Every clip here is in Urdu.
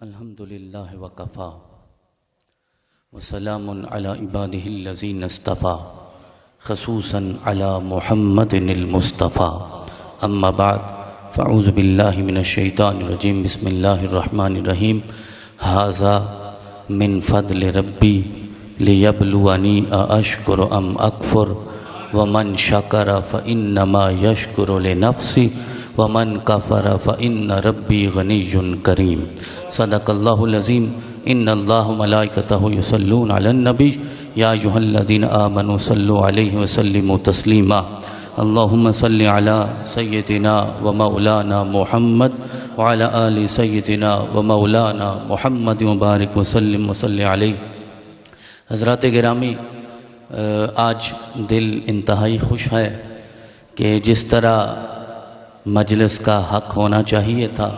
الحمد للہ وکفا وسلام علی عبادہ الذین اصطفیٰ خصوصا علی محمد المصطفیٰ اما بعد فاعوذ باللہ من الشیطان الرجیم بسم اللہ الرحمن الرحیم ھذا من فضل ربی لیبلونی ااشکر ام اکفر ومن شکر فانما یشکر لنفسہ ومن کفر فإن ربی غنی کریم صدق اللہ العظیم ان اللہ ملائکتہ یصلون علی النبی یا ایھا الذین آمنوا صلوا علیہ وسلموا تسلیما اللہم صل علی سیدنا و مولانا محمد وعلی آل سیدنا و مولانا محمد مبارک وسلم وصلی علیہ۔ حضرات گرامی، آج دل انتہائی خوش ہے کہ جس طرح مجلس کا حق ہونا چاہیے تھا،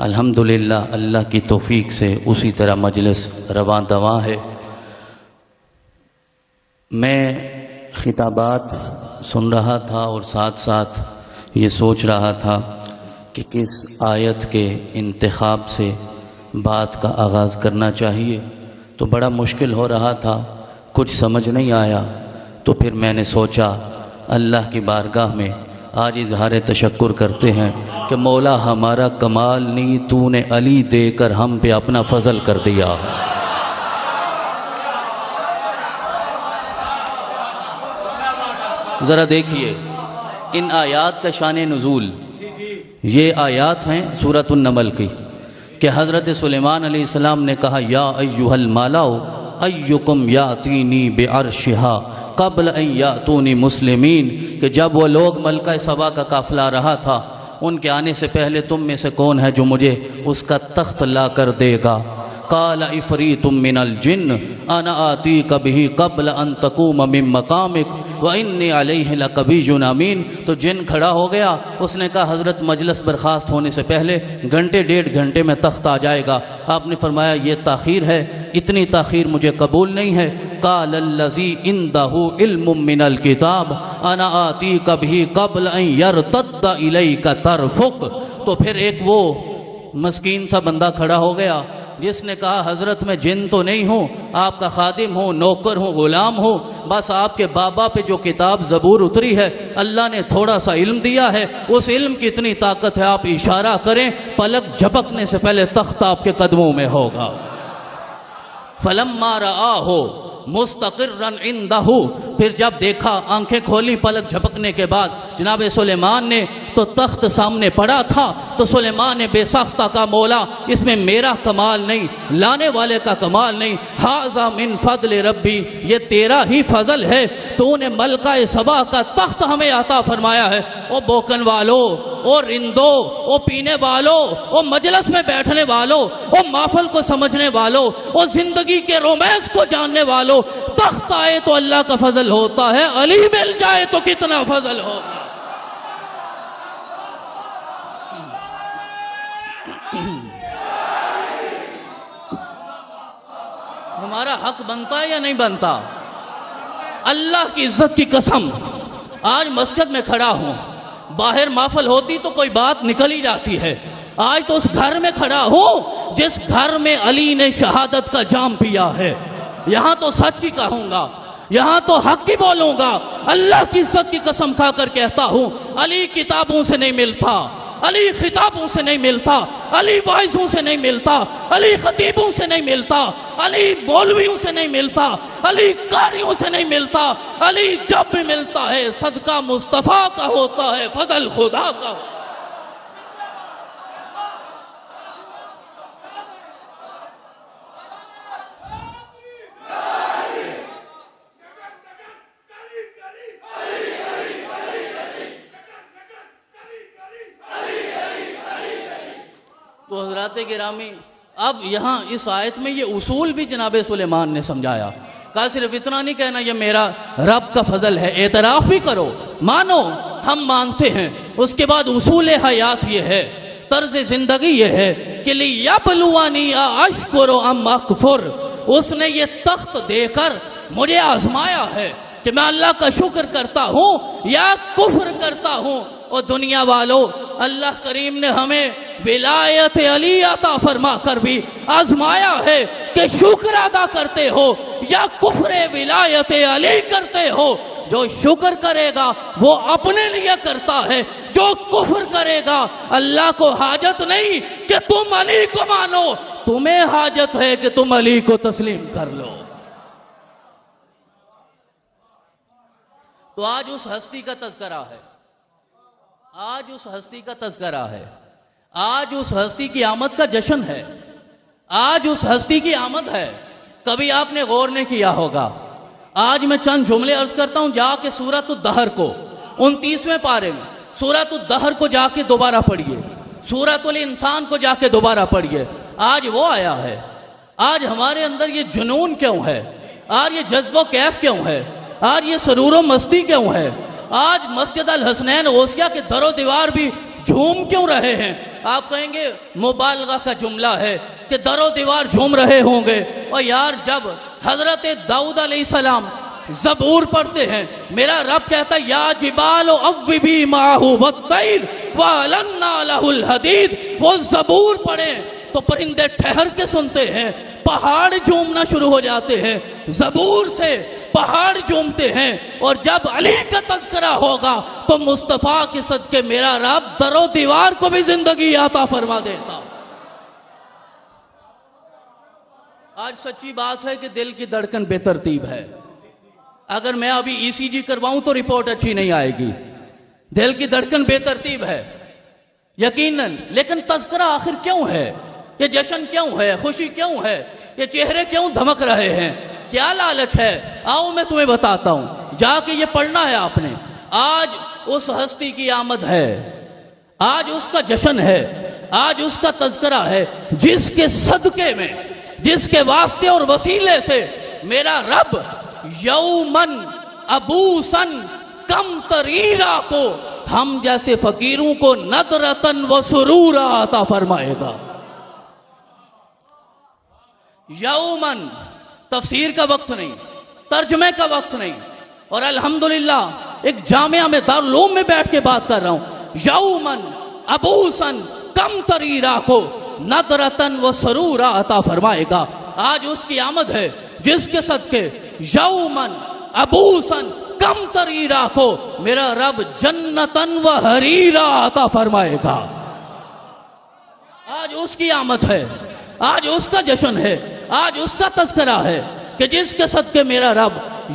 الحمدللہ اللہ کی توفیق سے اسی طرح مجلس رواں دواں ہے۔ میں خطابات سن رہا تھا اور ساتھ ساتھ یہ سوچ رہا تھا کہ کس آیت کے انتخاب سے بات کا آغاز کرنا چاہیے، تو بڑا مشکل ہو رہا تھا، کچھ سمجھ نہیں آیا۔ تو پھر میں نے سوچا اللہ کی بارگاہ میں آج اظہار تشکر کرتے ہیں کہ مولا ہمارا کمال نہیں، تو نے علی دے کر ہم پہ اپنا فضل کر دیا۔ ذرا دیکھیے ان آیات کا شان نزول، یہ آیات ہیں سورۃ النمل کی کہ حضرت سلیمان علیہ السلام نے کہا یا ایھا المالاء ایکم یاتینی بعرشھا قبل ان یاتونی مسلمین، کہ جب وہ لوگ ملکہ سبا کا قافلہ آ رہا تھا، ان کے آنے سے پہلے تم میں سے کون ہے جو مجھے اس کا تخت لا کر دے گا؟ قال عفریت من الجن انا آتیک بہ قبل ان تقوم من مقامک وانی علیہ لقوی امین۔ تو جن کھڑا ہو گیا، اس نے کہا حضرت مجلس برخاست ہونے سے پہلے گھنٹے ڈیڑھ گھنٹے میں تخت آ جائے گا۔ آپ نے فرمایا یہ تاخیر ہے، اتنی تاخیر مجھے قبول نہیں ہے۔ قال الذی عندہ علم من الکتاب انا آتیک بہ قبل ان یرتد الیک طرفک۔ تو پھر ایک وہ مسکین سا بندہ کھڑا ہو گیا جس نے کہا حضرت میں جن تو نہیں ہوں، آپ کا خادم ہوں، نوکر ہوں، غلام ہوں، بس آپ کے بابا پہ جو کتاب زبور اتری ہے اللہ نے تھوڑا سا علم دیا ہے، اس علم کی اتنی طاقت ہے، آپ اشارہ کریں پلک جھپکنے سے پہلے تخت آپ کے قدموں میں ہوگا۔ فلما رآہ مستقرا عندہ، پھر جب دیکھا، آنکھیں کھولی پلک جھپکنے کے بعد جناب سلیمان نے، تو تخت سامنے پڑا تھا۔ تو سلیمان نے بے ساختہ کا مولا اس میں میرا کمال نہیں، لانے والے کا کمال نہیں، ھذا من فضل ربی، یہ تیرا ہی فضل ہے، تو نے ملکہ سبا کا تخت ہمیں عطا فرمایا ہے۔ او بوکن والو، او رندو، او پینے والو، او مجلس میں بیٹھنے والو، او محفل کو سمجھنے والو، او زندگی کے رومانس کو جاننے والو، تخت آئے تو اللہ کا فضل ہوتا ہے، علی مل جائے تو کتنا فضل ہوگا۔ ہمارا حق بنتا ہے یا نہیں بنتا؟ اللہ کی عزت کی قسم، آج مسجد میں کھڑا ہوں، باہر محفل ہوتی تو کوئی بات نکل ہی جاتی ہے، آج تو اس گھر میں کھڑا ہوں جس گھر میں علی نے شہادت کا جام پیا ہے، یہاں تو سچ ہی کہوں گا، یہاں تو حق ہی بولوں گا۔ اللہ کی عزت کی قسم کھا کر کہتا ہوں، علی کتابوں سے نہیں ملتا، علی خطابوں سے نہیں ملتا، علی واعظوں سے نہیں ملتا، علی خطیبوں سے نہیں ملتا، علی مولویوں سے نہیں ملتا، علی قاریوں سے نہیں ملتا، علی جب بھی ملتا ہے صدقہ مصطفیٰ کا ہوتا ہے، فضل خدا کا ہوتا ہے۔ تو حضرات گرامی، اب یہاں اس آیت میں یہ اصول بھی جناب سلیمان نے سمجھایا، کہا صرف اتنا نہیں کہنا یہ میرا رب کا فضل ہے، اعتراف بھی کرو، مانو ہم مانتے ہیں۔ اس کے بعد اصول حیات یہ ہے، طرز زندگی یہ ہے کہ لیبلونی اشکر ام اکفر، اس نے یہ تخت دے کر مجھے آزمایا ہے کہ میں اللہ کا شکر کرتا ہوں یا کفر کرتا ہوں۔ اور دنیا والو، اللہ کریم نے ہمیں ولایت علی عطا فرما کر بھی آزمایا ہے کہ شکر ادا کرتے ہو یا کفر ولایت علی کرتے ہو۔ جو شکر کرے گا وہ اپنے لیے کرتا ہے، جو کفر کرے گا اللہ کو حاجت نہیں کہ تم علی کو مانو، تمہیں حاجت ہے کہ تم علی کو تسلیم کر لو۔ تو آج اس ہستی کا تذکرہ ہے، آج اس ہستی کا تذکرہ ہے، آج اس ہستی کی آمد کا جشن ہے، آج اس ہستی کی آمد ہے۔ کبھی آپ نے غور نہیں کیا ہوگا، آج میں چند جملے عرض کرتا ہوں، جا کے سورۃ الدہر کو 29ویں پارے میں سورۃ الدہر کو جا کے دوبارہ پڑھیے، سورۃ الانسان کو جا کے دوبارہ پڑھیے۔ آج وہ آیا ہے، آج ہمارے اندر یہ جنون کیوں ہے، آج یہ جذب و کیف کیوں ہے، آج یہ سرور و مستی کیوں ہے، آج مسجد الحسنین غوثیہ کے در و دیوار بھی جھوم کیوں رہے ہیں؟ آپ کہیں گے مبالغہ کا جملہ ہے کہ در و دیوار جھوم رہے ہوں گے، اور یار جب حضرت داؤد علیہ السلام زبور پڑھتے ہیں، میرا رب کہتا ہے یا جبال اوبی معہ والطیر وَأَلَنَّا لَهُ الْحَدِيدِ، وہ زبور پڑھیں تو پرندے ٹھہر کے سنتے ہیں، پہاڑ جھومنا شروع ہو جاتے ہیں، زبور سے پہاڑ جھومتے ہیں۔ اور جب علی کا تذکرہ ہوگا تو مصطفیٰ کے صدقے میرا رب در و دیوار کو بھی زندگی عطا فرما دیتا۔ آج سچی بات ہے کہ دل کی دھڑکن بے ترتیب ہے، اگر میں ابھی ای سی جی کرواؤں تو رپورٹ اچھی نہیں آئے گی، دل کی دھڑکن بے ترتیب ہے یقیناً۔ لیکن تذکرہ آخر کیوں ہے؟ یہ جشن کیوں ہے؟ خوشی کیوں ہے؟ یہ چہرے کیوں دھمک رہے ہیں؟ کیا لالچ ہے؟ آؤ میں تمہیں بتاتا ہوں، جا کے یہ پڑھنا ہے آپ نے۔ آج اس ہستی کی آمد ہے، آج اس کا جشن ہے، آج اس کا تذکرہ ہے، جس کے صدقے میں، جس کے واسطے اور وسیلے سے میرا رب یومن ابوسن کم تریرا کو، ہم جیسے فقیروں کو ندرتن و سرورا عطا فرمائے گا۔ یومن تفسیر کا وقت نہیں، ترجمے کا وقت نہیں، اور الحمدللہ ایک جامعہ میں دارالعلوم میں بیٹھ کے بات کر رہا ہوں۔ یومن ابوسن کم تریرا کو ندرتن و سرورا عطا فرمائے گا۔ آج اس کی آمد ہے جس کے صدقے یومن ابوسن کم تریرا کو میرا رب جنتن و حریرا عطا فرمائے گا۔ آج اس کی آمد ہے، آج اس کا جشن ہے، آج اس کا تذکرہ ہے کہ جس کے صدقے میرا رب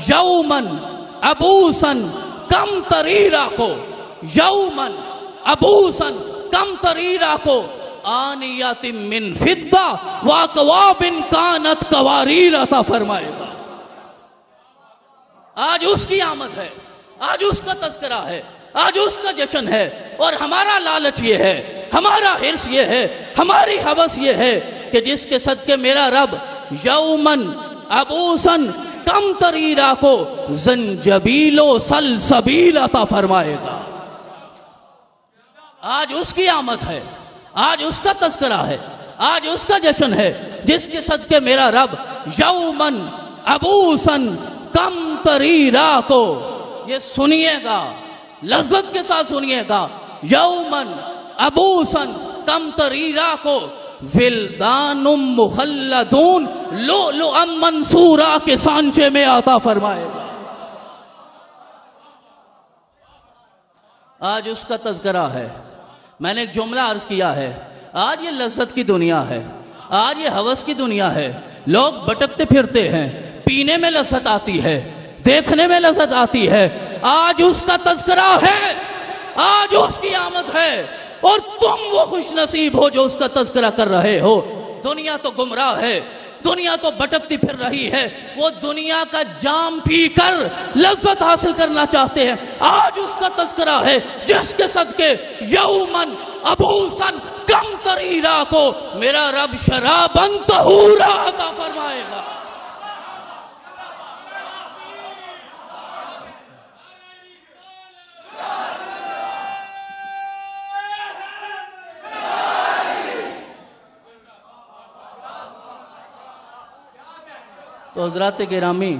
یومن ابوسن کم تریرا کو، یومن ابوسن کم تریرا کو آنیات من فضہ واکواب کانت قواریر عطا فرمائے گا۔ آج اس کی آمد ہے، آج اس کا تذکرہ ہے، آج اس کا جشن ہے، اور ہمارا لالچ یہ ہے، ہمارا حرص یہ ہے، ہماری ہوس یہ ہے کہ جس کے صدقے میرا رب یومن ابوسن کم تریرا کو زنجبیل و سلسبیل عطا فرمائے گا۔ آج اس کی آمد ہے، آج اس کا تذکرہ ہے، آج اس کا جشن ہے، جس کے صدقے میرا رب یومن ابوسن کم تریرا کو، یہ سنیے گا، لذت کے ساتھ سنیے گا، یومن ابوسن کم تریرا کو ولدان مخلدون لؤلؤا منصورا کے سانچے میں عطا فرمائے گا۔ آج اس کا تذکرہ ہے۔ میں نے ایک جملہ عرض کیا ہے، آج یہ لذت کی دنیا ہے، آج یہ ہوس کی دنیا ہے، لوگ بھٹکتے پھرتے ہیں، پینے میں لذت آتی ہے، دیکھنے میں لذت آتی ہے۔ آج اس کا تذکرہ ہے، آج اس کی آمد ہے، اور تم وہ خوش نصیب ہو جو اس کا تذکرہ کر رہے ہو۔ دنیا تو گمراہ ہے، دنیا تو بھٹکتی پھر رہی ہے، وہ دنیا کا جام پی کر لذت حاصل کرنا چاہتے ہیں۔ آج اس کا تذکرہ ہے جس کے صدقے یومن ابوسن کم تریرا کو میرا رب شرابن طہورا عطا فرمائے گا۔ تو حضرات گرامی،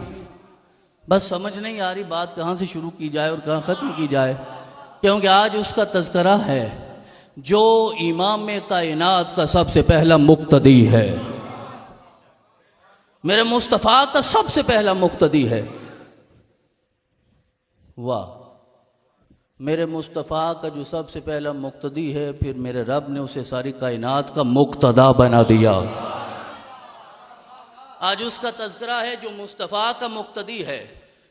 بس سمجھ نہیں آ رہی بات کہاں سے شروع کی جائے اور کہاں ختم کی جائے، کیونکہ آج اس کا تذکرہ ہے جو امام کائنات کا سب سے پہلا مقتدی ہے، میرے مصطفیٰ کا سب سے پہلا مقتدی ہے۔ واہ، میرے مصطفیٰ کا جو سب سے پہلا مقتدی ہے، پھر میرے رب نے اسے ساری کائنات کا مقتدا بنا دیا۔ آج اس کا تذکرہ ہے جو مصطفیٰ کا مقتدی ہے،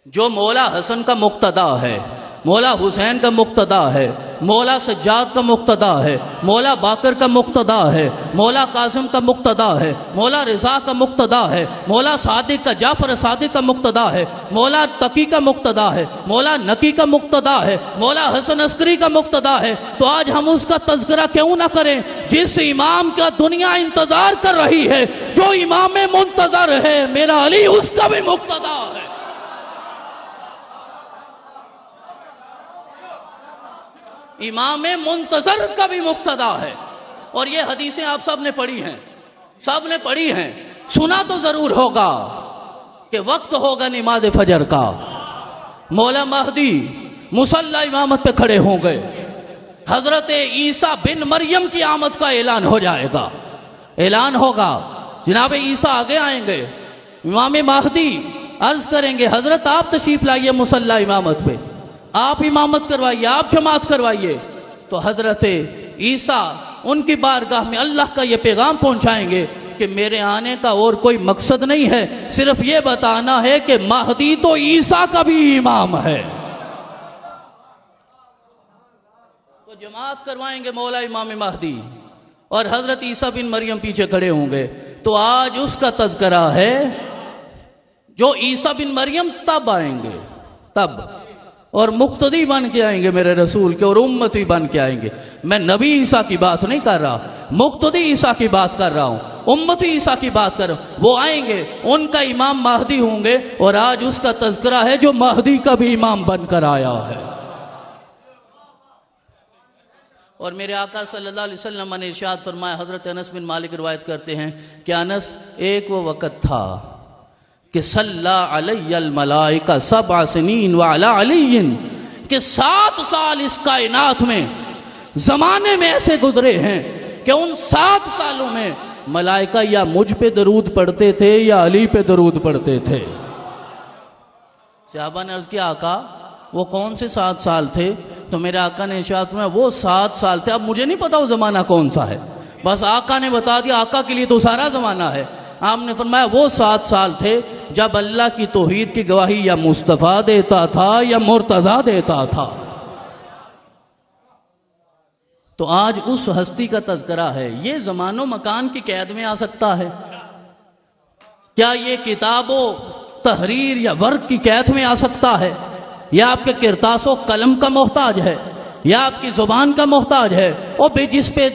جو مولا حسن کا مقتدا ہے، مولا حسین کا مقتدا ہے، مولا سجاد کا مقتدا ہے، مولا باقر کا مقتدا ہے، مولا قاسم کا مقتدا ہے، مولا رضا کا مقتدا ہے، مولا صادق کا جعفر صادق کا مقتدا ہے، مولا تقی کا مقتدا ہے، مولا نقی کا مقتدا ہے، مولا حسن عسکری کا مقتدا ہے۔ تو آج ہم اس کا تذکرہ کیوں نہ کریں جس امام کا دنیا انتظار کر رہی ہے، جو امام منتظر ہے، میرا علی اس کا بھی مقتدا ہے۔ امام منتظر کا بھی مقتدا ہے۔ اور یہ حدیثیں آپ سب نے پڑھی ہیں، سب نے پڑھی ہیں، سنا تو ضرور ہوگا کہ وقت ہوگا نماز فجر کا، مولا مہدی مصلی امامت پہ کھڑے ہوں گے، حضرت عیسیٰ بن مریم کی آمد کا اعلان ہو جائے گا، اعلان ہوگا، جناب عیسیٰ آگے آئیں گے، امام مہدی عرض کریں گے حضرت آپ تشریف لائیے مصلی امامت پہ، آپ امامت کروائیے، آپ جماعت کروائیے۔ تو حضرت عیسیٰ ان کی بارگاہ میں اللہ کا یہ پیغام پہنچائیں گے کہ میرے آنے کا اور کوئی مقصد نہیں ہے، صرف یہ بتانا ہے کہ مہدی تو عیسیٰ کا بھی امام ہے۔ تو جماعت کروائیں گے مولا امام مہدی، اور حضرت عیسیٰ بن مریم پیچھے کھڑے ہوں گے۔ تو آج اس کا تذکرہ ہے جو عیسیٰ بن مریم تب آئیں گے، تب، اور مقتدی بن کے آئیں گے میرے رسول کے، اور امتی بن کے آئیں گے۔ میں نبی عیسیٰ کی بات نہیں کر رہا، مقتدی عیسیٰ کی بات کر رہا ہوں، امتی عیسیٰ کی بات کر رہا ہوں۔ وہ آئیں گے، ان کا امام مہدی ہوں گے، اور آج اس کا تذکرہ ہے جو مہدی کا بھی امام بن کر آیا ہے۔ اور میرے آقا صلی اللہ علیہ وسلم نے ارشاد فرمایا، حضرت انس بن مالک روایت کرتے ہیں کہ انس، ایک وہ وقت تھا کہ صلی علی الملائکہ 7 سنین وعلی علی، کہ 7 سال اس کائنات میں زمانے میں ایسے گزرے ہیں کہ ان 7 سالوں میں ملائکہ یا مجھ پہ درود پڑھتے تھے یا علی پہ درود پڑھتے تھے۔ صحابہ نے عرض کیا آقا وہ کون سے 7 سال تھے؟ تو میرے آقا نے ارشاد فرمایا وہ 7 سال تھے، اب مجھے نہیں پتا وہ زمانہ کون سا ہے، بس آقا نے بتا دیا، آقا کے لیے تو سارا زمانہ ہے۔ آپ نے فرمایا وہ 7 سال تھے جب اللہ کی توحید کی گواہی یا مصطفیٰ دیتا تھا یا مرتضیٰ دیتا تھا۔ تو آج اس ہستی کا تذکرہ ہے۔ یہ زمان و مکان کی قید میں آ سکتا ہے کیا؟ یہ کتاب و تحریر یا ورق کی قید میں آ سکتا ہے؟ یا آپ کے کرتاس و قلم کا محتاج ہے؟ یا آپ کی زبان کا محتاج ہے؟ اور بے جس پہ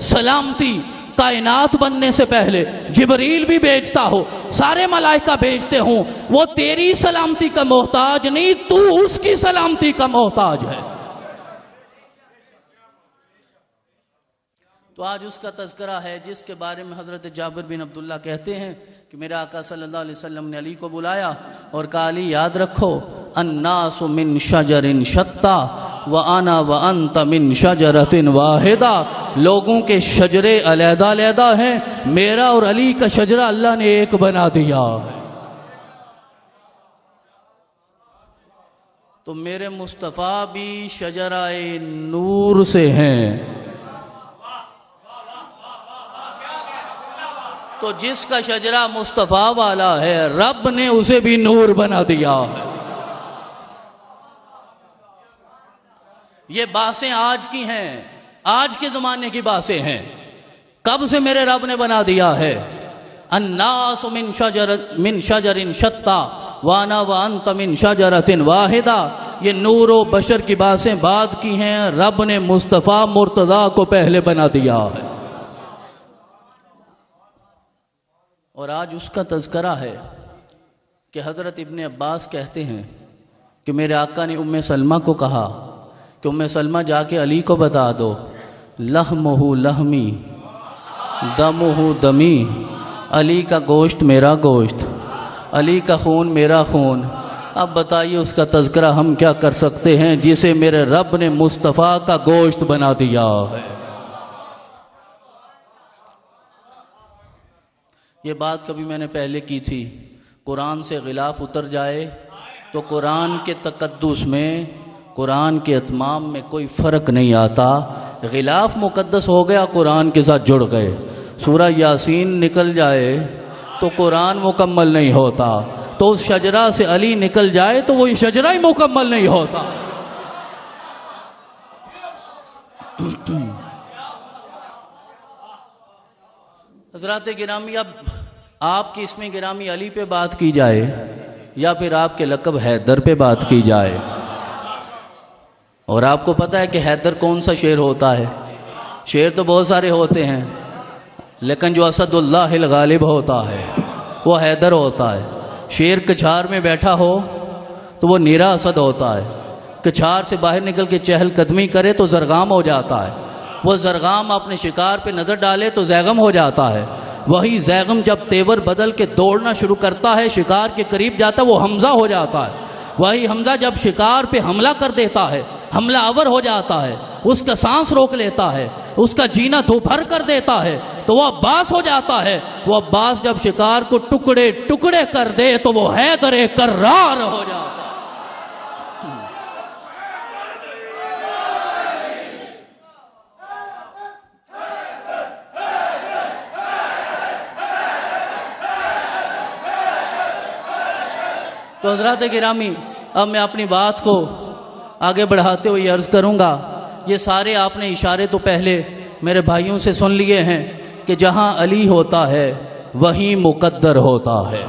سلامتی کائنات بننے سے پہلے جبریل بھی بیچتا ہو، سارے ملائکہ بیچتے ہوں، وہ تیری سلامتی کا محتاج نہیں، تو اس کی سلامتی کا محتاج ہے۔ تو آج اس کا تذکرہ ہے جس کے بارے میں حضرت جابر بن عبداللہ کہتے ہیں کہ میرے آقا صلی اللہ علیہ وسلم نے علی کو بلایا اور کہا علی یاد رکھو، الناس من شجر شتّا وَأَنَا وَأَنْتَ مِنْ شَجَرَةٍ وَاحِدَةٍ، لوگوں کے شجرے علیحدہ علیحدہ ہیں، میرا اور علی کا شجرہ اللہ نے ایک بنا دیا ہے۔ تو میرے مصطفیٰ بھی شجرہ نور سے ہیں۔ تو جس کا شجرہ مصطفیٰ والا ہے، رب نے اسے بھی نور بنا دیا ہے۔ یہ باتیں آج کی ہیں، آج کے زمانے کی باتیں ہیں، کب سے میرے رب نے بنا دیا ہے۔ الناس من شجر شتّا وانا وانت من شجرۃ واحدہ، یہ نور و بشر کی باتیں بعد کی ہیں، رب نے مصطفیٰ مرتضیٰ کو پہلے بنا دیا ہے۔ اور آج اس کا تذکرہ ہے کہ حضرت ابن عباس کہتے ہیں کہ میرے آقا نے ام سلمہ کو کہا کہ ام سلمہ جا کے علی کو بتا دو، لحمہ لحمی دمہ دمی، علی کا گوشت میرا گوشت، علی کا خون میرا خون۔ اب بتائیے اس کا تذکرہ ہم کیا کر سکتے ہیں جسے میرے رب نے مصطفیٰ کا گوشت بنا دیا ہے۔ یہ بات کبھی میں نے پہلے کی تھی، قرآن سے غلاف اتر جائے تو قرآن کے تقدس میں، قرآن کے اتمام میں کوئی فرق نہیں آتا۔ غلاف مقدس ہو گیا، قرآن کے ساتھ جڑ گئے۔ سورہ یاسین نکل جائے تو قرآن مکمل نہیں ہوتا، تو اس شجرہ سے علی نکل جائے تو وہی شجرہ ہی مکمل نہیں ہوتا۔ حضرات گرامی، اب آپ کی اسم گرامی علی پہ بات کی جائے یا پھر آپ کے لقب حیدر پہ بات کی جائے، اور آپ کو پتہ ہے کہ حیدر کون سا شیر ہوتا ہے؟ شیر تو بہت سارے ہوتے ہیں، لیکن جو اسد اللہ الغالب ہوتا ہے وہ حیدر ہوتا ہے۔ شیر کچھار میں بیٹھا ہو تو وہ نیرا اسد ہوتا ہے، کچھار سے باہر نکل کے چہل قدمی کرے تو زرغام ہو جاتا ہے، وہ زرغام اپنے شکار پہ نظر ڈالے تو زیغم ہو جاتا ہے، وہی زیغم جب تیور بدل کے دوڑنا شروع کرتا ہے، شکار کے قریب جاتا ہے، وہ حمزہ ہو جاتا ہے، وہی حمزہ جب شکار پہ حملہ کر دیتا ہے، حملہ آور ہو جاتا ہے، اس کا سانس روک لیتا ہے، اس کا جینا دوپہر کر دیتا ہے، تو وہ عباس ہو جاتا ہے۔ وہ عباس جب شکار کو ٹکڑے ٹکڑے کر دے تو وہ حیدر کرار ہو جاتا ہے۔ تو حضرات گرامی، اب میں اپنی بات کو آگے بڑھاتے ہوئے عرض کروں گا، یہ سارے آپ نے اشارے تو پہلے میرے بھائیوں سے سن لیے ہیں کہ جہاں علی ہوتا ہے وہیں مقدر ہوتا ہے۔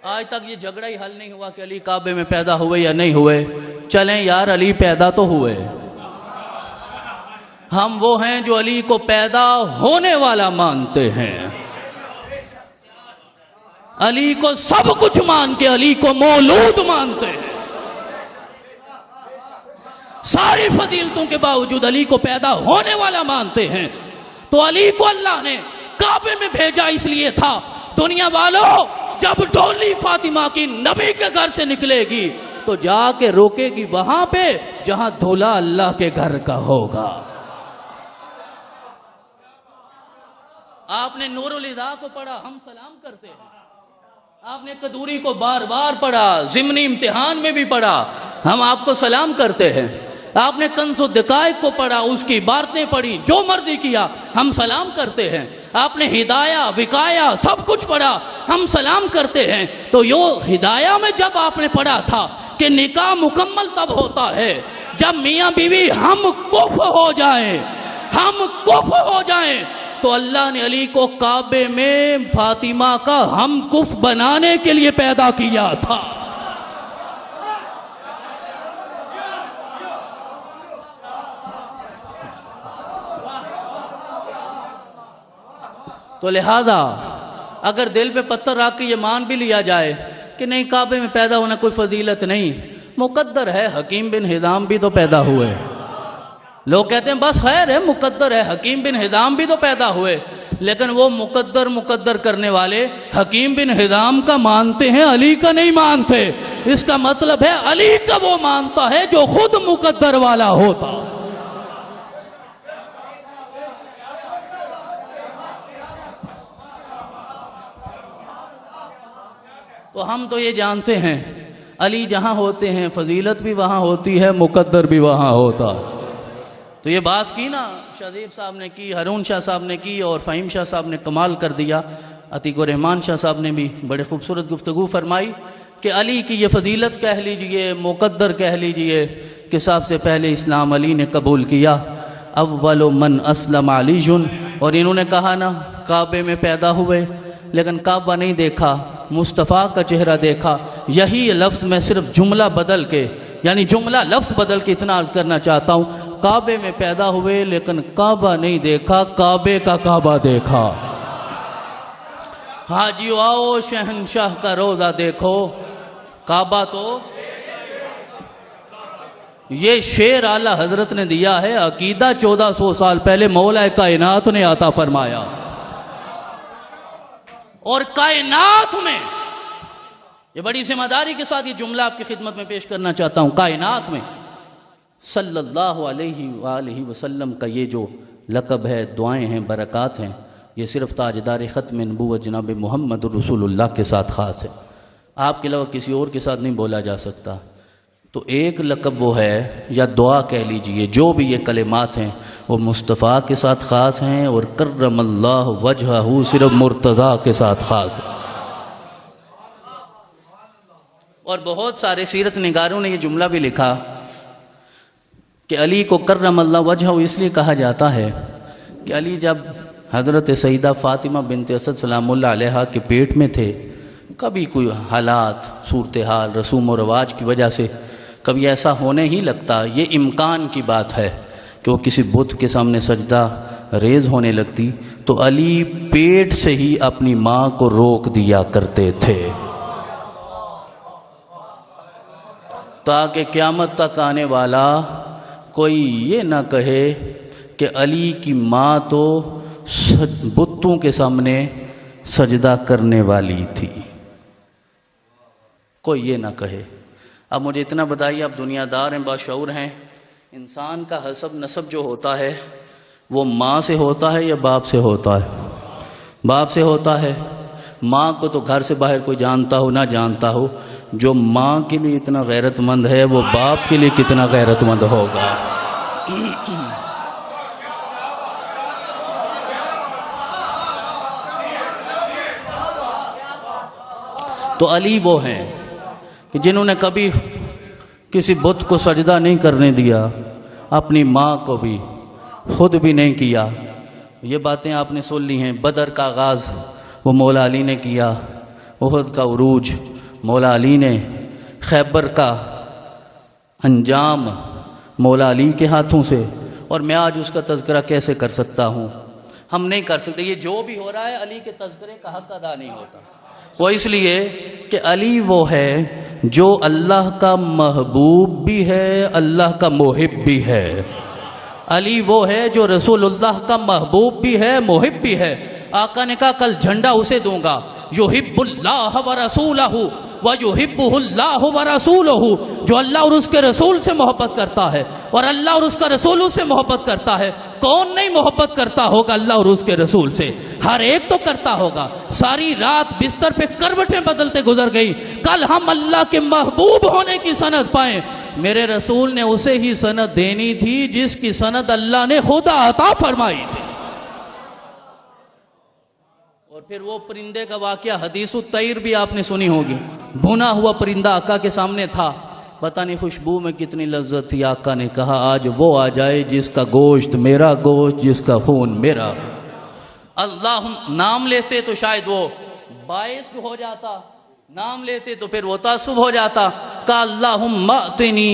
آج تک یہ جھگڑا ہی حل نہیں ہوا کہ علی کعبے میں پیدا ہوئے یا نہیں ہوئے۔ چلیں یار، علی پیدا تو ہوئے، ہم وہ ہیں جو علی کو پیدا ہونے والا مانتے ہیں، علی کو سب کچھ مان کے علی کو مولود مانتے ہیں۔ ساری فضیلتوں کے باوجود علی کو پیدا ہونے والا مانتے ہیں۔ تو علی کو اللہ نے کعبے میں بھیجا اس لیے تھا، دنیا والوں جب ڈولی فاطمہ کی نبی کے گھر سے نکلے گی تو جا کے روکے گی وہاں پہ جہاں دھولا اللہ کے گھر کا ہوگا۔ آپ نے نور الہدا کو پڑھا، ہم سلام کرتے ہیں۔ آپ نے قدوری کو بار بار پڑھا، ضمنی امتحان میں بھی پڑھا، ہم آپ کو سلام کرتے ہیں۔ آپ نے کنز الدقائق کو پڑھا، اس کی عبارتیں پڑھی، جو مرضی کیا، ہم سلام کرتے ہیں۔ آپ نے ہدایہ وقایہ سب کچھ پڑھا، ہم سلام کرتے ہیں۔ تو یہ ہدایہ میں جب آپ نے پڑھا تھا کہ نکاح مکمل تب ہوتا ہے جب میاں بیوی ہم کف ہو جائیں، ہم کف ہو جائیں، تو اللہ نے علی کو کعبے میں فاطمہ کا ہم کف بنانے کے لیے پیدا کیا تھا۔ تو لہذا اگر دل پہ پتھر رکھ کے یہ مان بھی لیا جائے کہ نہیں کعبے میں پیدا ہونا کوئی فضیلت نہیں، مقدر ہے، حکیم بن ہزام بھی تو پیدا ہوئے۔ لوگ کہتے ہیں بس خیر ہے، مقدر ہے، حکیم بن ہزام بھی تو پیدا ہوئے، لیکن وہ مقدر کرنے والے حکیم بن ہزام کا مانتے ہیں، علی کا نہیں مانتے۔ اس کا مطلب ہے علی کا وہ مانتا ہے جو خود مقدر والا ہوتا۔ تو ہم تو یہ جانتے ہیں علی جہاں ہوتے ہیں فضیلت بھی وہاں ہوتی ہے، مقدر بھی وہاں ہوتا۔ تو یہ بات کی نا شاذیب صاحب نے کی، ہارون شاہ صاحب نے کی، اور فہیم شاہ صاحب نے کمال کر دیا، عتیق الرحمان شاہ صاحب نے بھی بڑے خوبصورت گفتگو فرمائی کہ علی کی یہ فضیلت کہہ لیجئے، مقدر کہہ لیجئے کہ سب سے پہلے اسلام علی نے قبول کیا، اول من اسلم علی جن۔ اور انہوں نے کہا نا کعبے میں پیدا ہوئے لیکن کعبہ نہیں دیکھا، مصطفیٰ کا چہرہ دیکھا۔ یہی لفظ میں صرف جملہ بدل کے، یعنی جملہ لفظ بدل کے اتنا عرض کرنا چاہتا ہوں، کعبے میں پیدا ہوئے لیکن کعبہ نہیں دیکھا، کعبے کا کعبہ دیکھا۔ حاجیو آؤ شہنشاہ کا روزہ دیکھو، کعبہ تو یہ شعر اعلیٰ حضرت نے دیا ہے، عقیدہ 1400 سال پہلے مولا کائنات نے عطا فرمایا۔ اور کائنات میں یہ بڑی ذمہ داری کے ساتھ یہ جملہ آپ کی خدمت میں پیش کرنا چاہتا ہوں، کائنات میں صلی اللہ علیہ وآلہ وسلم کا یہ جو لقب ہے، دعائیں ہیں، برکات ہیں، یہ صرف تاجدار ختم نبوت جناب محمد الرسول اللہ کے ساتھ خاص ہے، آپ کے علاوہ کسی اور کے ساتھ نہیں بولا جا سکتا۔ تو ایک لقب وہ ہے، یا دعا کہہ لیجئے، جو بھی یہ کلمات ہیں وہ مصطفیٰ کے ساتھ خاص ہیں، اور کرم اللہ وجہہ صرف مرتضیٰ کے ساتھ خاص ہے۔ اور بہت سارے سیرت نگاروں نے یہ جملہ بھی لکھا کہ علی کو کرم اللہ وجہہ اس لیے کہا جاتا ہے کہ علی جب حضرت سیدہ فاطمہ بنت اسد سلام اللہ علیہا کے پیٹ میں تھے، کبھی کوئی حالات، صورتحال، رسوم و رواج کی وجہ سے کبھی ایسا ہونے ہی لگتا، یہ امکان کی بات ہے کہ وہ کسی بت کے سامنے سجدہ ریز ہونے لگتی، تو علی پیٹ سے ہی اپنی ماں کو روک دیا کرتے تھے تاکہ قیامت تک آنے والا کوئی یہ نہ کہے کہ علی کی ماں تو بتوں کے سامنے سجدہ کرنے والی تھی، کوئی یہ نہ کہے۔ اب مجھے اتنا بتائیے، آپ دنیا دار ہیں، باشعور ہیں، انسان کا حسب نسب جو ہوتا ہے وہ ماں سے ہوتا ہے یا باپ سے ہوتا ہے؟ باپ سے ہوتا ہے۔ ماں کو تو گھر سے باہر کوئی جانتا ہو نہ جانتا ہو، جو ماں کے لیے اتنا غیرت مند ہے وہ باپ کے لیے کتنا غیرت مند ہوگا۔ تو علی وہ ہیں کہ جنہوں نے کبھی کسی بت کو سجدہ نہیں کرنے دیا، اپنی ماں کو بھی، خود بھی نہیں کیا۔ یہ باتیں آپ نے سن لی ہیں۔ بدر کا آغاز وہ مولا علی نے کیا، احد کا عروج مولا علی نے، خیبر کا انجام مولا علی کے ہاتھوں سے، اور میں آج اس کا تذکرہ کیسے کر سکتا ہوں؟ ہم نہیں کر سکتے۔ یہ جو بھی ہو رہا ہے علی کے تذکرے کا حق ادا نہیں ہوتا، وہ اس لیے کہ علی وہ ہے جو اللہ کا محبوب بھی ہے، اللہ کا محب بھی ہے۔ علی وہ ہے جو رسول اللہ کا محبوب بھی ہے، محب بھی ہے۔ آقا نے کہا کل جھنڈا اسے دوں گا، یحب اللہ ورسولہ ویحبہ اللہ ورسولہ، جو اللہ اور اس کے رسول سے محبت کرتا ہے اور اللہ اور اس کا رسول سے محبت کرتا ہے۔ کون نہیں محبت کرتا ہوگا اللہ اور اس کے رسول سے؟ ہر ایک تو کرتا ہوگا۔ ساری رات بستر پہ کروٹیں بدلتے گزر گئی، کل ہم اللہ کے محبوب ہونے کی سند پائیں۔ میرے رسول نے اسے ہی سند دینی تھی جس کی سند اللہ نے خدا عطا فرمائی تھی۔ اور پھر وہ پرندے کا واقعہ حدیث الطیر بھی آپ نے سنی ہوگی، بھنا ہوا پرندہ آقا کے سامنے تھا، پتہ نہیں خوشبو میں کتنی لذت تھی۔ آقا نے کہا آج وہ آ جائے جس کا گوشت میرا گوشت، جس کا خون میرا خون۔ اللہ نام لیتے تو شاید وہ باعث ہو جاتا، نام لیتے تو پھر وہ تعصب ہو جاتا۔ کہ اللہم اتنی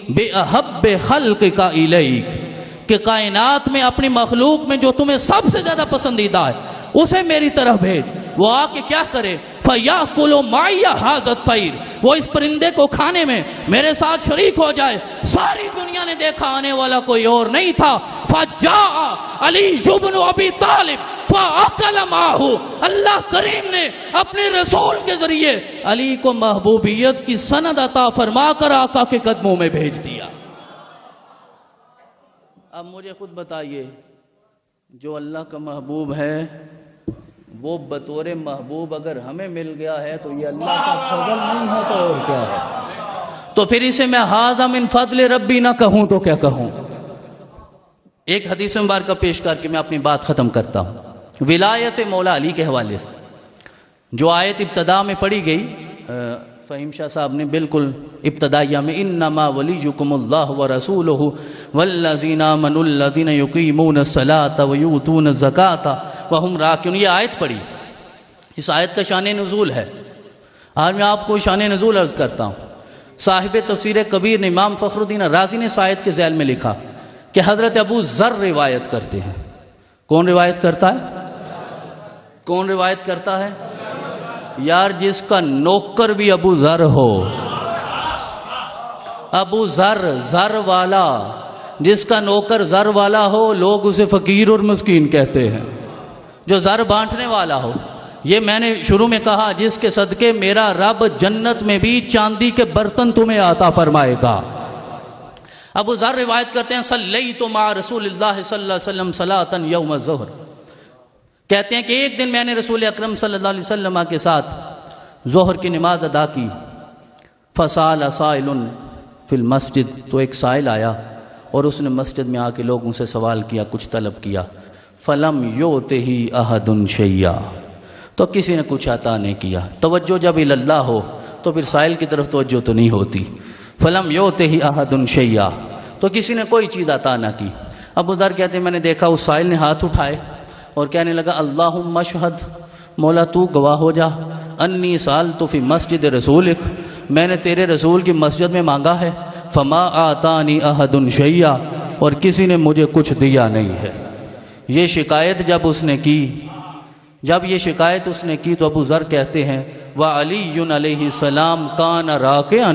بے احب خلقک الیک، کہ کائنات میں اپنی مخلوق میں جو تمہیں سب سے زیادہ پسندیدہ ہے اسے میری طرف بھیج۔ وہ آ کے کیا کرے؟ فَيَأْكُلُ مَعِيَ هَذَا الطَّيْرُ، وہ اس پرندے کو کھانے میں میرے ساتھ شریک ہو جائے۔ ساری دنیا نے دیکھا، آنے والا کوئی اور نہیں تھا۔ فَجَاءَ عَلِيُّ بْنُ أَبِي طَالِبٍ فَأَكَلَ مَعَهُ، اللہ کریم نے اپنے رسول کے ذریعے علی کو محبوبیت کی سند عطا فرما کر آقا کے قدموں میں بھیج دیا۔ اب مجھے خود بتائیے، جو اللہ کا محبوب ہے وہ بطور محبوب اگر ہمیں مل گیا ہے تو یہ اللہ کا فضل نہیں ہے تو اور کیا ہے؟ تو پھر اسے میں ھذا من فضل ربی نہ کہوں تو کیا کہوں؟ ایک حدیث مبارکہ پیش کر کے میں اپنی بات ختم کرتا ہوں۔ ولایت مولا علی کے حوالے سے جو آیت ابتدا میں پڑھی گئی، فہیم شاہ صاحب نے بالکل ابتدائیہ میں انما ولیکم اللہ ورسولہ والذین آمنوا الذین یقیمون الصلاۃ ویؤتون الزکاۃ وہم راکعون، یہ آیت پڑھی۔ اس آیت کا شان نزول ہے۔ آج میں آپ کو شان نزول عرض کرتا ہوں۔ صاحب تفسیر کبیر نے امام فخر الدین رازی نے اس آیت کے ذیل میں لکھا کہ حضرت ابو ذر روایت کرتے ہیں۔ کون روایت کرتا ہے؟ کون روایت کرتا ہے؟ یار جس کا نوکر بھی ابو ذر ہو، ابو ذر، ذر والا، جس کا نوکر ذر والا ہو، لوگ اسے فقیر اور مسکین کہتے ہیں۔ جو ذر بانٹنے والا ہو، یہ میں نے شروع میں کہا جس کے صدقے میرا رب جنت میں بھی چاندی کے برتن تمہیں عطا فرمائے گا۔ ابو ذر روایت کرتے ہیں صلیت مع رسول اللہ صلی اللہ علیہ وسلم صلاۃ یوم الظہر، کہتے ہیں کہ ایک دن میں نے رسول اکرم صلی اللہ علیہ وسلم کے ساتھ ظہر کی نماز ادا کی، فسال سائل فی المسجد، تو ایک سائل آیا اور اس نے مسجد میں آ کے لوگوں سے سوال کیا، کچھ طلب کیا، فلم یؤتہ احد شیئا، تو کسی نے کچھ عطا نہیں کیا۔ توجہ جب اللہ ہو تو پھر سائل کی طرف توجہ تو نہیں ہوتی۔ فلم یؤتہ احد شیئا، تو کسی نے کوئی چیز عطا نہ کی۔ ابو ذر کہتے ہیں میں نے دیکھا اس سائل نے ہاتھ اٹھائے اور کہنے لگا اللہم اشہد، مولا تو گواہ ہو جا، انی سالت فی مسجد رسولک، میں نے تیرے رسول کی مسجد میں مانگا ہے، فما آتانی احد شیئا، اور کسی نے مجھے کچھ دیا نہیں ہے۔ یہ شکایت جب اس نے کی، تو ابو ذر کہتے ہیں وعلی علیہ السلام کان راکعا،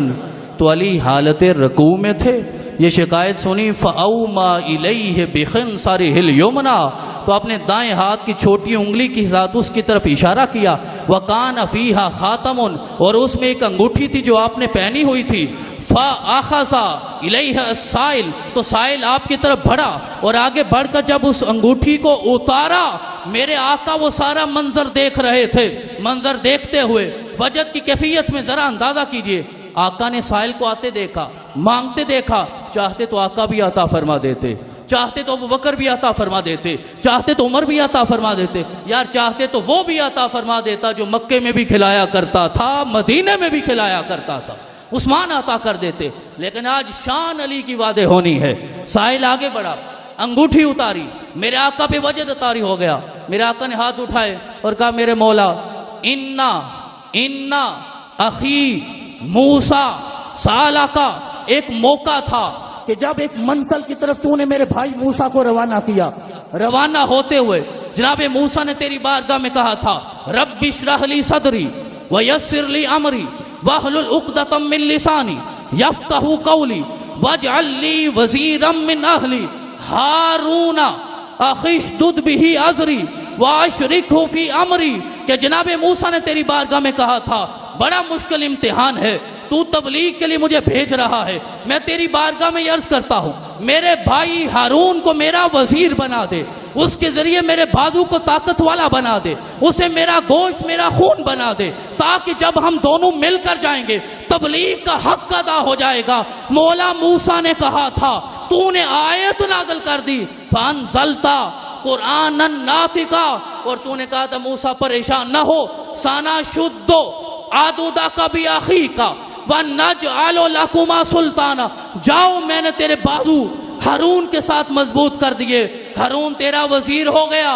تو علی حالت رکوع میں تھے۔ یہ شکایت سنی فاوما الیہ بخنصرہ الیمنی، تو اپنے دائیں ہاتھ کی چھوٹی انگلی کے ساتھ اس کی طرف اشارہ کیا، وکان فیہا خاتم، اور اس میں ایک انگوٹھی تھی جو آپ نے پہنی ہوئی تھی، فاخذ الیہ السائل، تو سائل آپ کی طرف بڑھا اور آگے بڑھ کر جب اس انگوٹھی کو اتارا، میرے آقا وہ سارا منظر دیکھ رہے تھے۔ منظر دیکھتے ہوئے وجد کی کیفیت میں ذرا اندازہ کیجئے، آقا نے سائل کو آتے دیکھا، مانگتے دیکھا، چاہتے تو آقا بھی عطا فرما دیتے، چاہتے تو ابو بکر بھی عطا فرما دیتے، چاہتے تو عمر بھی عطا فرما دیتے، یار چاہتے تو وہ بھی عطا فرما دیتا جو مکے میں بھی کھلایا کرتا تھا، مدینے میں بھی کھلایا کرتا تھا، عثمان عطا کر دیتے۔ لیکن آج شان علی کی واضح ہونی ہے۔ سائل آگے بڑھا، انگوٹھی اتاری، میرے آقا پہ وجد اتاری ہو گیا۔ میرے آقا نے ہاتھ اٹھائے اور کہا میرے مولا انا اخی موسیٰ سالکا، ایک موقع تھا کہ جب ایک منزل کی طرف تو نے میرے بھائی موسیٰ کو روانہ کیا، روانہ ہوتے ہوئے جناب موسیٰ نے تیری بارگاہ میں کہا تھا رب اشرح لی صدری ویسر لی امری واحلل عقدۃ من لسانی یفقہوا قولی واجعل لی وزیرا من اہلی ہارون اخی اشدد بہ ازری واشرکہ فی امری، کہ جناب موسیٰ نے تیری بارگاہ میں کہا تھا بڑا مشکل امتحان ہے، تو تبلیغ کے لیے مجھے بھیج رہا ہے، میں تیری بارگاہ میں عرض کرتا ہوں میرے بھائی ہارون کو میرا وزیر بنا دے، اس کے ذریعے میرے بازو کو طاقت والا بنا دے، اسے میرا گوشت میرا خون بنا دے، تاکہ جب ہم دونوں مل کر جائیں گے تبلیغ کا حق ادا ہو جائے گا۔ مولا موسیٰ نے کہا تھا تو نے آیت نازل کر دی فانزلتا قرآنا ناطقا، اور تو نے کہا تھا موسیٰ پریشان نہ ہو، سانا شدو آدودا کا بھی آخی کا وَنَجْعَلُ لَكُمَا سُلْطَانًا، جاؤ میں نے تیرے بازو ہارون کے ساتھ مضبوط کر دیے، ہارون تیرا وزیر ہو گیا،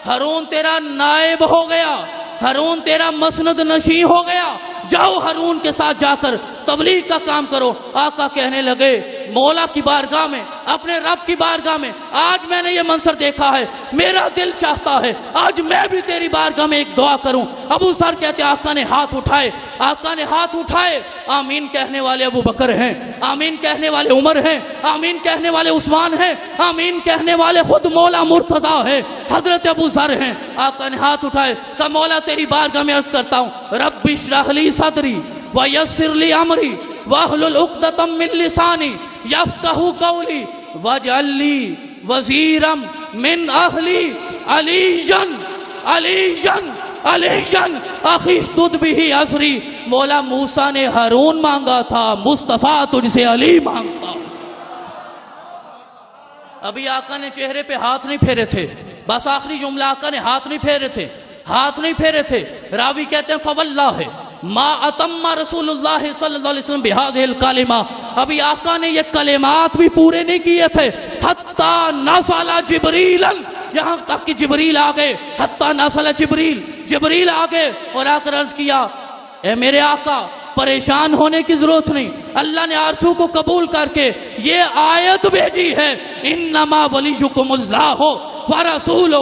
ہارون تیرا نائب ہو گیا، ہارون تیرا مسند نشین ہو گیا، جاؤ ہارون کے ساتھ جا کر تبلیغ کا کام کرو۔ آقا کہنے لگے مولا کی بارگاہ میں، اپنے رب کی بارگاہ میں، آج میں نے یہ منظر دیکھا ہے، میرا دل چاہتا ہے آج میں بھی تیری بارگاہ میں ایک دعا کروں۔ ابو ذر کہتے آقا نے ہاتھ اٹھائے، آقا نے ہاتھ اٹھائے، آمین کہنے والے ابو بکر ہیں، آمین کہنے والے عمر ہیں، آمین کہنے والے عثمان ہیں، آمین کہنے والے خود مولا مرتضی ہیں، حضرت ابو ذر ہیں۔ آقا نے ہاتھ اٹھائے، کہا مولا تیری بارگاہ میں عرض کرتا ہوں رب اشرح لی صدری ویسر لی امری واحلل عقدۃ من لسانی یفقہوا قولی واجعل لی وزیرا من اہلی علیٰ اخی اشدد بہ ازری۔ مولا موسیٰ نے ہارون مانگا تھا، مصطفیٰ تجھ سے علی مانگتا۔ ابھی آقا نے چہرے پہ ہاتھ نہیں پھیرے تھے، بس آخری جملہ آقا نے ہاتھ نہیں پھیرے تھے، راوی کہتے ہیں فواللہ ما اتم رسول اللہ صلی اللہ علیہ وسلم بہذہ الکلمہ، ابھی آقا نے یہ کلمات بھی پورے نہیں کیے تھے، حتی نزل جبریل، یہاں تک کہ جبریل آگئے، حتی نزل جبریل آگئے اور آ کر عرض کیا اے میرے آقا پریشان ہونے کی ضرورت نہیں، اللہ نے آرزو کو قبول کر کے یہ آیت بھیجی ہے انما ولیکم اللہ ورسولہ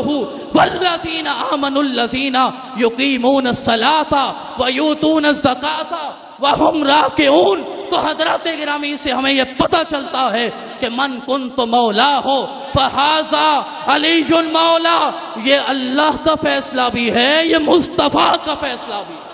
والذین آمنوا الذین یقیمون الصلاۃ ویؤتون الزکاۃ وہم راکعون۔ تو حضرات گرامی سے ہمیں یہ پتہ چلتا ہے کہ من کنت مولا ہو فہذا علی مولا، یہ اللہ کا فیصلہ بھی ہے، یہ مصطفیٰ کا فیصلہ بھی ہے۔